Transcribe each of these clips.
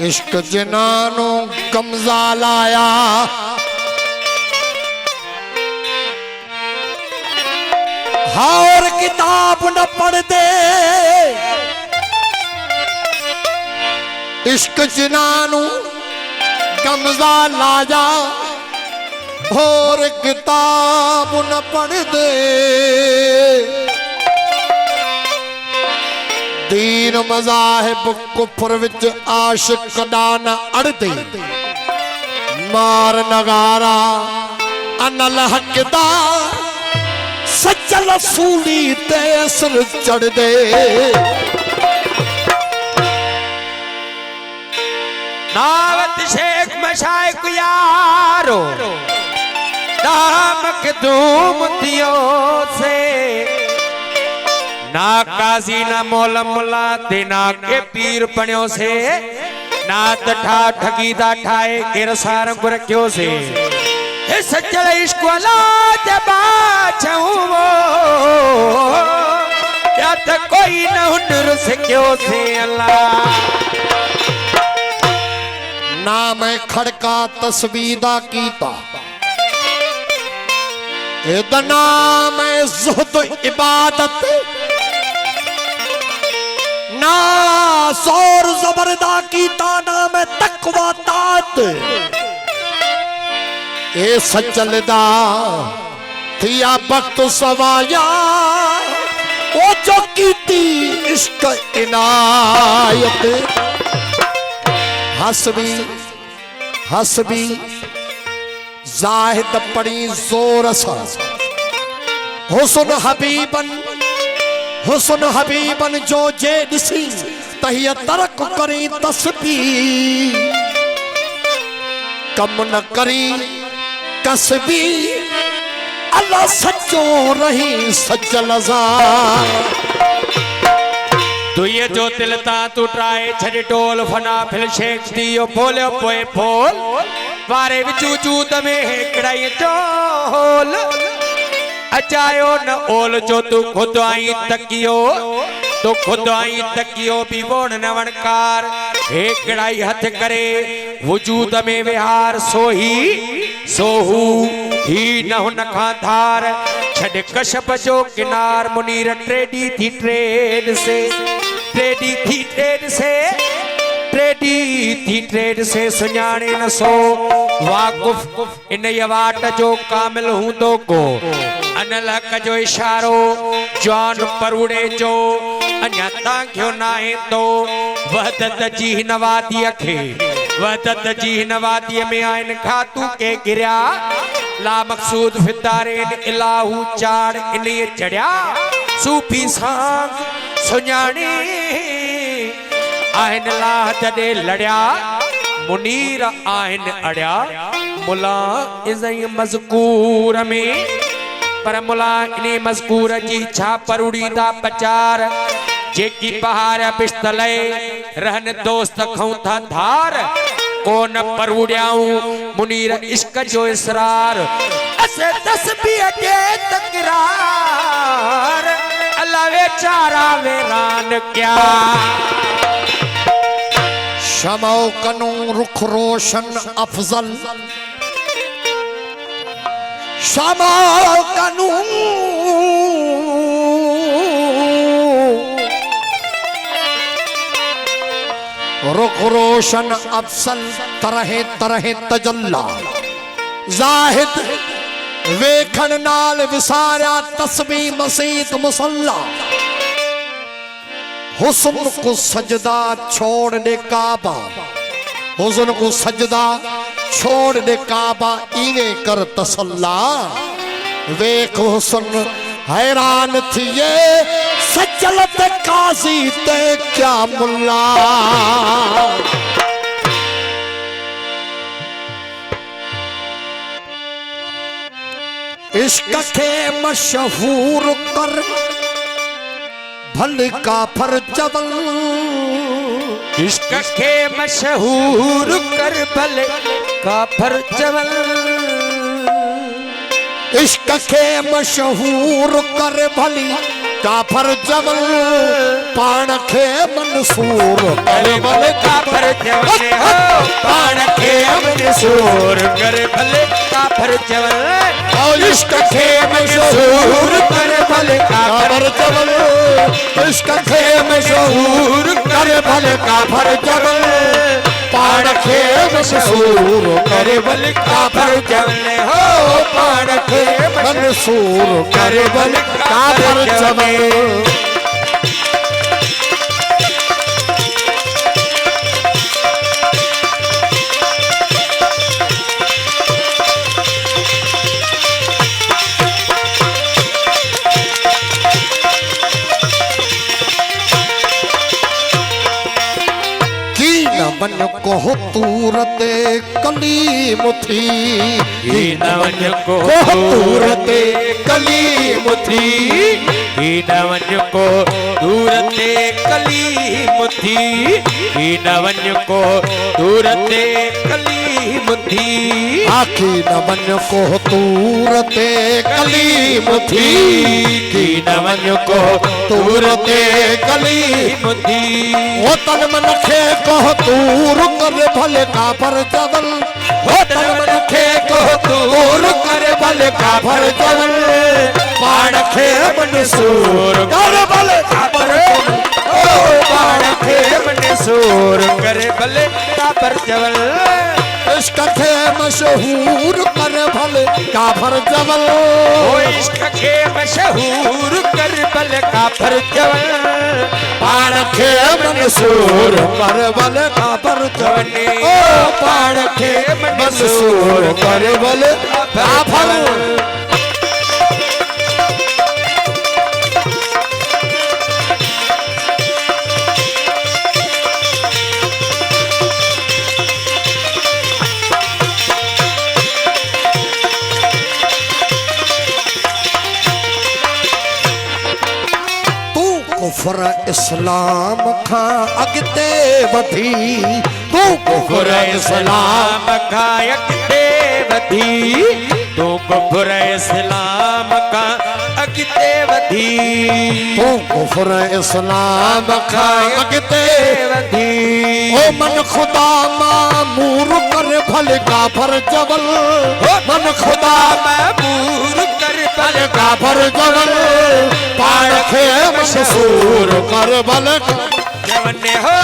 इश्क जिनानो कमजा लाया और किताब न पढ़ दे इश्क जिनानो कमजा लाया और किताब न पढ़ दे दीन मज़ाहिब कुफर विच आशिक दान अड़दे मार नगारा अनल हकदा सच्चल सूली ते असर चढ़ दे नावत शेख मशाइख यारो नाम खदूम दियो से ना काजी ना मौला मुला देना के पीर पण्यो से ना तठा ठगी दा ठाए गिरसार गुर क्यों से हे सच्चल इश्क वाला जबा छऊवो या त कोई न हुनर से क्यों से अल्लाह ना मैं खड़का तस्वीदा कीता इतना मैं ज़ुहद इबादत ना जोर जबरदा कीता ना मैं तकवा तात ए सचलदा थिया वक्त सवाया ओ जो कीती इश्क इनायत हसबी हसबी जाहिद पड़ी जोर सा हुस्न हबीबन जो जे दिसी तहिया तरक करी तस्बी कम न करी कसबी अल्लाह सच्चो रही सच्चल तू ये जो तिलता तू ट्राए छड़ टोल फना फिल शेख दियो बोले पोए फोल वारे विचू चूत में कड़ाई चोल अचायो न ओल जो तू खुद आई तकियो तो खुद आई तकियो भी वोण न वणकार हे कड़ाई हथ करे वजूद में विहार सोहू ही न हुन खां धार छड़ कशप जो किनार मुनीर ट्रेडी थी ट्रेड से ट्रेड से सुञाणे न सो वाकुफ इन यवाट जो कामिल हूंदो को अनल हक जो इशारो जॉन परुड़े जो अञा तांख्यो नाहे तो वहदत जी नवादी में आइन खातू के गिरिया ला मकसूद फितारेन इलाहू चाड़ इन्हे चढ़िया सूफी सांग सुञाणी आहिन लाह जॾे लड़िया मुनीर आहिन अड़िया मुला इज़ई मज़कूर में पर मुला इने मज़कूर जी छा परुड़ीदा पचार जेकी बहार बिस्तले रहन दोस्त खऊं था धार कोन परुड़ियाऊं मुनीर इश्क जो इसरार असे तस्बीह के तकरार अल्लाह बेचारा वेरान क्या शमो कनु रुख रोशन अफजल शमो कनु रुख रोशन अफसल तरह तरह तजल्ला जाहिद वेखण नाल विसारा तस्बी मसीत मुसल्ला हुस्न को सजदा छोड़ दे काबा हुस्न को सजदा छोड़ दे काबा इने कर तसल्ला वेख हुस्न हैरान थिए सचलत काजी ते क्या मुल्ला इश्क के मशहूर कर भल काफर जबल इश्क के मशहूर कर भल काफर जबल इश्क के मशहूर कर भली काफर जबल पाण खे मंसूर करे भले काफर जवल हो पाण खे मंसूर करे भले काफर जवल और इश्क खे मशहूर करे भले काफर जबल इश्क खे मशहूर करे भले काफर जबल पाण खे मशहूर करे भले काफर जवल हो पाण खे मंसूर करे भले काफर जबल बन को तूरते कलीम थी नवन को तूरते कलीम थी नवन को दूरते कलीम थी नवन को दूरते कलीम थी आखी नवन को तूरते कलीम थी की नवन को तूरते कलीम थी ओ तन मन खे को तूर कर भले काफर जबल हो तन मन खे को दूर करे भले काफर जवल पाण खे मंसूर करे भले काफर ओ पाण खे मंसूर करे भले काफर जवल इश्क खे मशहूर कर भले काफर जबल ओ इश्क खे मशहूर कर भले काफर जवल पाण खे मंसूर कर भले काफर जबल ओ पाण खे मंसूर कर भले काफर कुफर इस्लाम खां अॻिते वधी तूं कुफर इस्लाम खां अॻिते वधी तूं कुफर इस्लाम खां अॻिते वधी तूं कुफर इस्लाम खां अॻिते वधी ओ मन खुदा मामूर कर भले काफर जबल मन खुदा मामूर कर भले काफर जबल पाण खे मशहूर कर भले जवने हो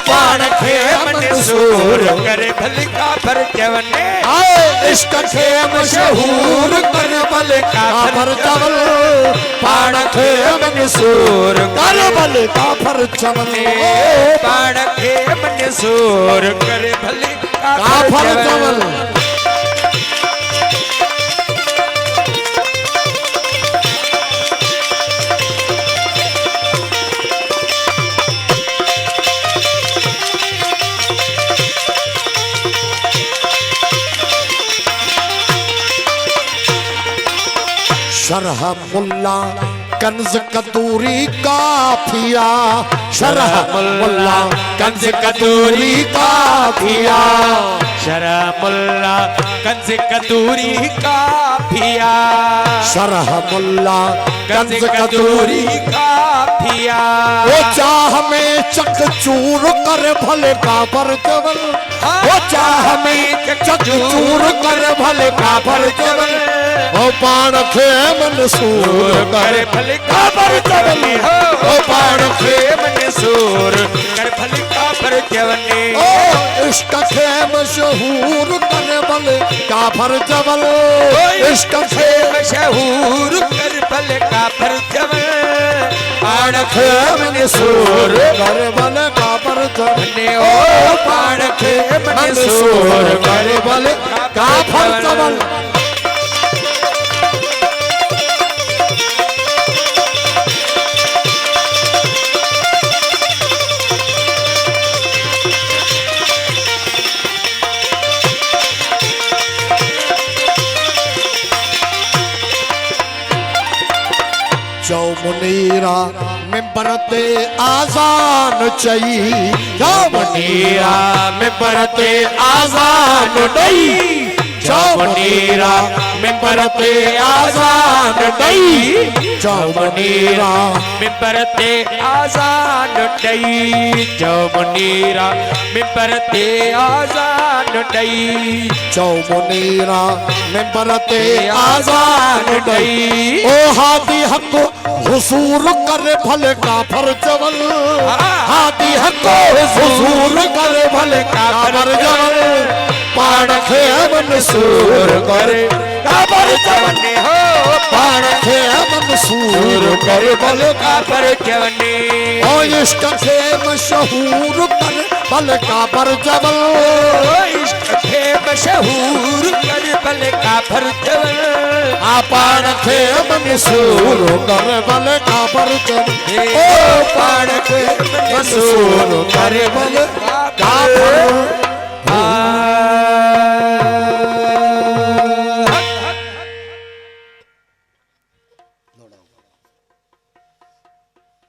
पाण खे मंसूर करे भले काफर जवने इश्क खे मशहूर कर भले काफर जबल पाण खे मंसूर कर भले काफर जबल पाण खे मंसूर करे भले काफर जबल शरह मुल्ला कंज कतूरी काफिया शरह मुल्ला कंज कतूरी काफिया शरह मुल्ला कंज कतूरी काफिया शरह मुल्ला कंज कंज कतूरी कतूरी काफिया वो चाह में चक चूर कर भले काफर जबल वो चाह में चक चूर कर भले काफर जबल ओ पाण खे मंसूर कर भले काफर जवने हो ओ पाण खे मंसूर कर भले काफर जवने ओ इश्क खे मशहूर कर भले काफर जबल इश्क खे मशहूर कर भले काफर जवल पाण खे मंसूर कर भले काफर जबल ओ पाण खे मंसूर कर भले काफर जबल चौ मुनीरा मिंबर ते आज़ान चई चौ मुनीरा मिंबर ते आज़ान ॾई चौ मुनीरा मिंबर ते आजान ॾई चवनीरा मिंबर ते आजान ॾई चवनीरा मिंबर ते आजान ॾई चौमुनीरा मिंबर ते आजान ॾई ओ हादी हक हुसूर करे भले काफर चवल हादी हक हुसूर करे भले काफर चवल पाण खे मंसूर करे काफर चवने हो पाण खे मंसूर करे भले काफर चवने ओ इश्क खे मशहूर करे भले काफर चवल इश्क खे मशहूर करे भले काफर चवल आ पाण खे मंसूर करे भले काफर चवल ओ पाण खे मंसूर करे भले काफर